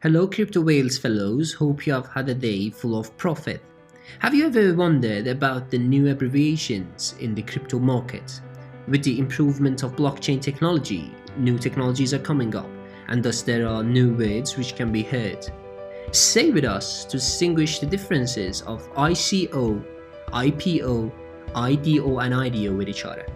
Hello, Crypto Whales fellows. Hope you have had a day full of profit. Have you ever wondered about the new abbreviations in the crypto market? With the improvement of blockchain technology, new technologies are coming up, and thus there are new words which can be heard. Stay with us to distinguish the differences of ICO, IPO, IDO, and IDO with each other.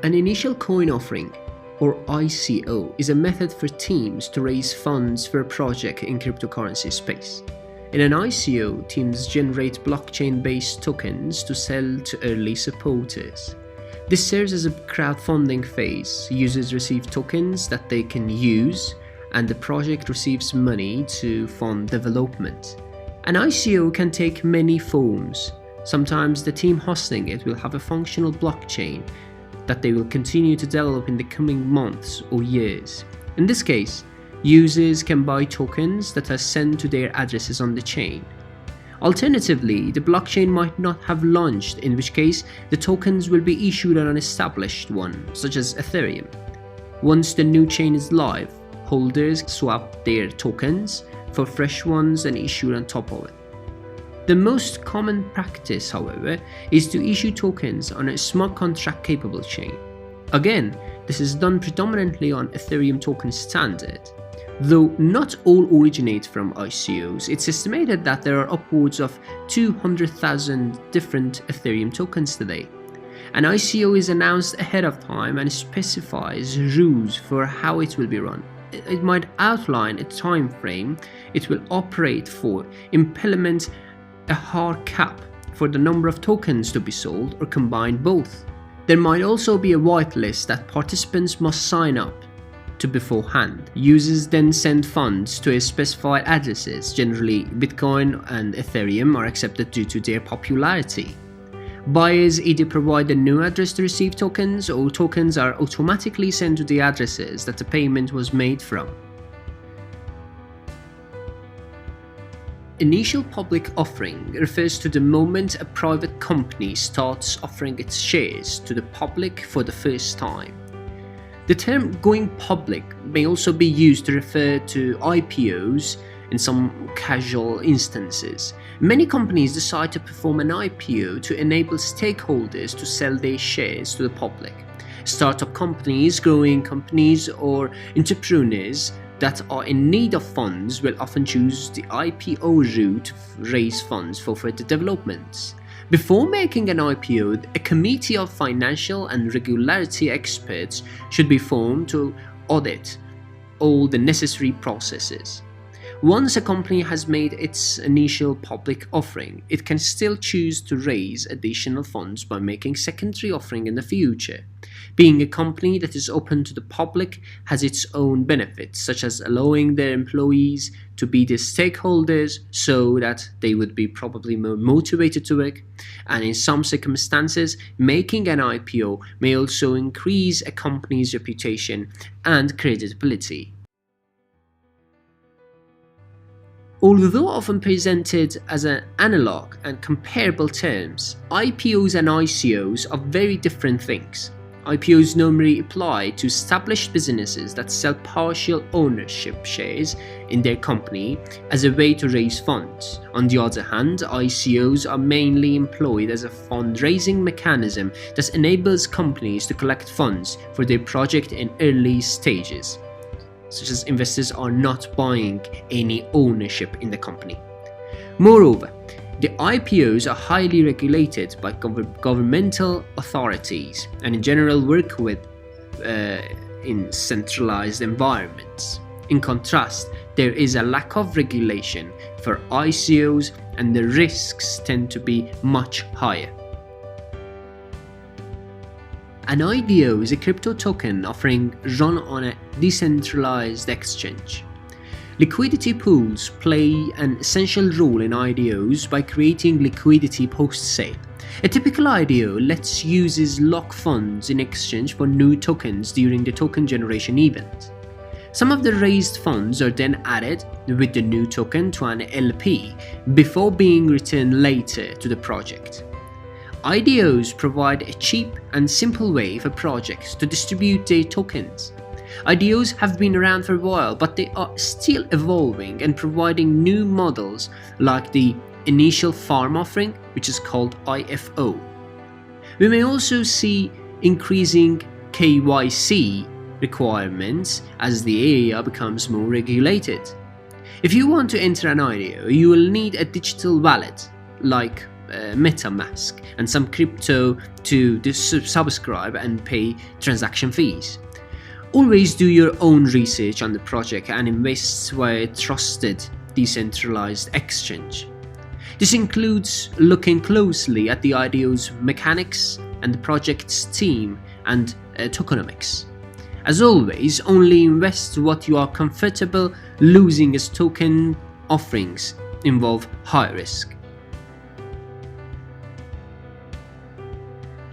An initial coin offering, or ICO, is a method for teams to raise funds for a project in cryptocurrency space. In an ICO, teams generate blockchain-based tokens to sell to early supporters. This serves as a crowdfunding phase. Users receive tokens that they can use, and the project receives money to fund development. An ICO can take many forms. Sometimes the team hosting it will have a functional blockchain that they will continue to develop in the coming months or years. In this case, users can buy tokens that are sent to their addresses on the chain. Alternatively, the blockchain might not have launched, in which case the tokens will be issued on an established one, such as Ethereum. Once the new chain is live, holders swap their tokens for fresh ones and issue on top of it. The most common practice, however, is to issue tokens on a smart contract capable chain. Again, this is done predominantly on Ethereum token standard. Though not all originate from ICOs, it's estimated that there are upwards of 200,000 different Ethereum tokens today. An ICO is announced ahead of time and specifies rules for how it will be run. It might outline a time frame it will operate for, implement a hard cap for the number of tokens to be sold, or combine both. There might also be a whitelist that participants must sign up to beforehand. Users then send funds to a specified addresses. Generally, Bitcoin and Ethereum are accepted due to their popularity. Buyers either provide a new address to receive tokens, or tokens are automatically sent to the addresses that the payment was made from. Initial public offering refers to the moment a private company starts offering its shares to the public for the first time. The term going public may also be used to refer to IPOs in some casual instances. Many companies decide to perform an IPO to enable stakeholders to sell their shares to the public. Startup companies, growing companies, or entrepreneurs that are in need of funds will often choose the IPO route to raise funds for further developments. Before making an IPO, a committee of financial and regulatory experts should be formed to audit all the necessary processes. Once a company has made its initial public offering, it can still choose to raise additional funds by making secondary offering in the future. Being a company that is open to the public has its own benefits, such as allowing their employees to be the stakeholders so that they would be probably more motivated to work, and in some circumstances, making an IPO may also increase a company's reputation and credibility. Although often presented as an analog and comparable terms, IPOs and ICOs are very different things. IPOs normally apply to established businesses that sell partial ownership shares in their company as a way to raise funds. On the other hand, ICOs are mainly employed as a fundraising mechanism that enables companies to collect funds for their project in early stages, such as investors are not buying any ownership in the company. Moreover, the IPOs are highly regulated by governmental authorities and in general work in centralized environments. In contrast, there is a lack of regulation for ICOs and the risks tend to be much higher. An IDO is a crypto token offering run on a decentralized exchange. Liquidity pools play an essential role in IDOs by creating liquidity post-sale. A typical IDO lets users lock funds in exchange for new tokens during the token generation event. Some of the raised funds are then added with the new token to an LP before being returned later to the project. IDOs provide a cheap and simple way for projects to distribute their tokens. IDOs have been around for a while, but they are still evolving and providing new models like the initial farm offering, which is called IFO. We may also see increasing KYC requirements as the area becomes more regulated. If you want to enter an IDO, you will need a digital wallet like MetaMask and some crypto to subscribe and pay transaction fees. Always do your own research on the project and invest via a trusted, decentralized exchange. This includes looking closely at the IDO's mechanics and the project's team and tokenomics. As always, only invest what you are comfortable losing, as token offerings involve high risk.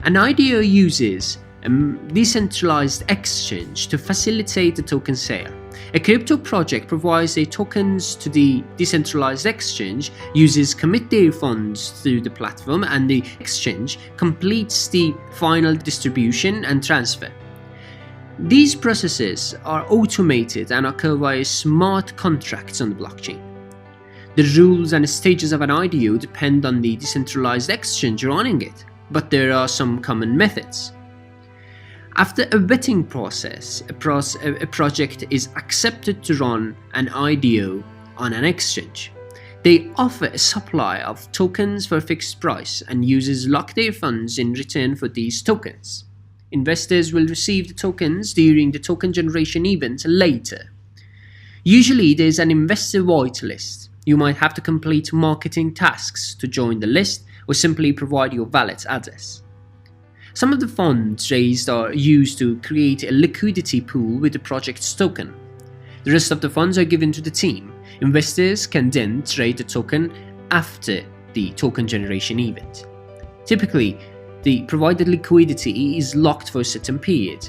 An IDO uses a decentralized exchange to facilitate the token sale. A crypto project provides their tokens to the decentralized exchange, users commit their funds through the platform, and the exchange completes the final distribution and transfer. These processes are automated and occur via smart contracts on the blockchain. The rules and stages of an IDO depend on the decentralized exchange running it, but there are some common methods. After a vetting process, a project is accepted to run an IDO on an exchange. They offer a supply of tokens for a fixed price, and users lock their funds in return for these tokens. Investors will receive the tokens during the token generation event later. Usually there is an investor whitelist. You might have to complete marketing tasks to join the list, or simply provide your wallet address. Some of the funds raised are used to create a liquidity pool with the project's token. The rest of the funds are given to the team. Investors can then trade the token after the token generation event. Typically, the provided liquidity is locked for a certain period.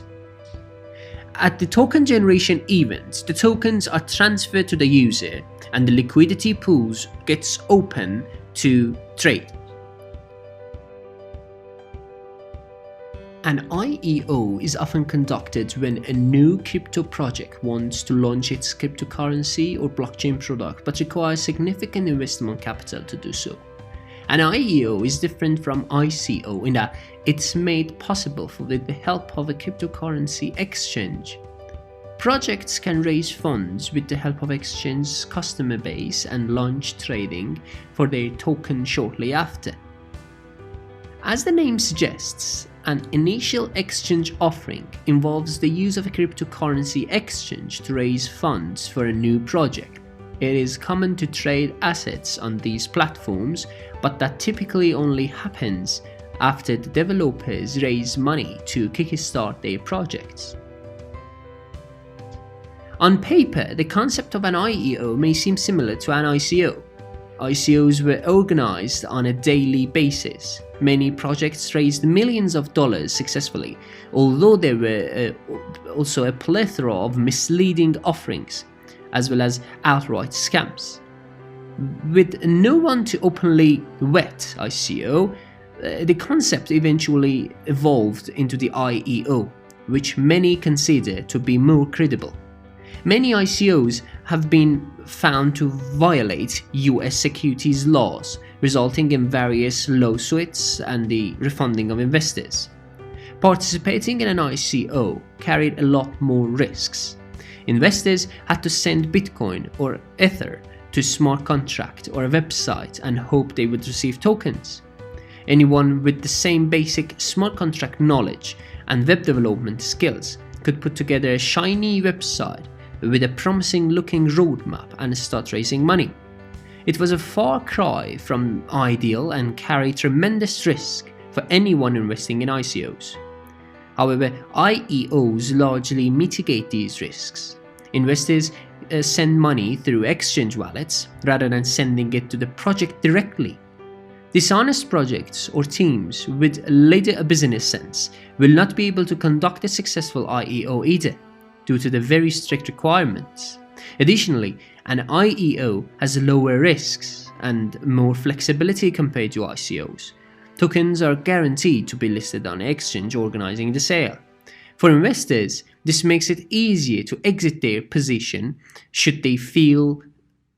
At the token generation event, the tokens are transferred to the user and the liquidity pools gets open to trade. An IEO is often conducted when a new crypto project wants to launch its cryptocurrency or blockchain product but requires significant investment capital to do so. An IEO is different from ICO in that it's made possible with the help of a cryptocurrency exchange. Projects can raise funds with the help of exchange's customer base and launch trading for their token shortly after. As the name suggests, an initial exchange offering involves the use of a cryptocurrency exchange to raise funds for a new project. It is common to trade assets on these platforms, but that typically only happens after the developers raise money to kickstart their projects. On paper, the concept of an IEO may seem similar to an ICO. ICOs were organized on a daily basis. Many projects raised millions of dollars successfully, although there were also a plethora of misleading offerings, as well as outright scams. With no one to openly vet ICO, the concept eventually evolved into the IEO, which many consider to be more credible. Many ICOs have been found to violate US securities laws, resulting in various lawsuits and the refunding of investors. Participating in an ICO carried a lot more risks. Investors had to send Bitcoin or Ether to a smart contract or a website and hope they would receive tokens. Anyone with the same basic smart contract knowledge and web development skills could put together a shiny website with a promising looking roadmap and start raising money. It was a far cry from ideal and carried tremendous risk for anyone investing in ICOs. However, IEOs largely mitigate these risks. Investors send money through exchange wallets rather than sending it to the project directly. Dishonest projects or teams with little a business sense will not be able to conduct a successful IEO either, due to the very strict requirements. Additionally, an IEO has lower risks and more flexibility compared to ICOs. Tokens are guaranteed to be listed on an exchange organizing the sale. For investors, this makes it easier to exit their position should they feel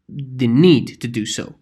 the need to do so.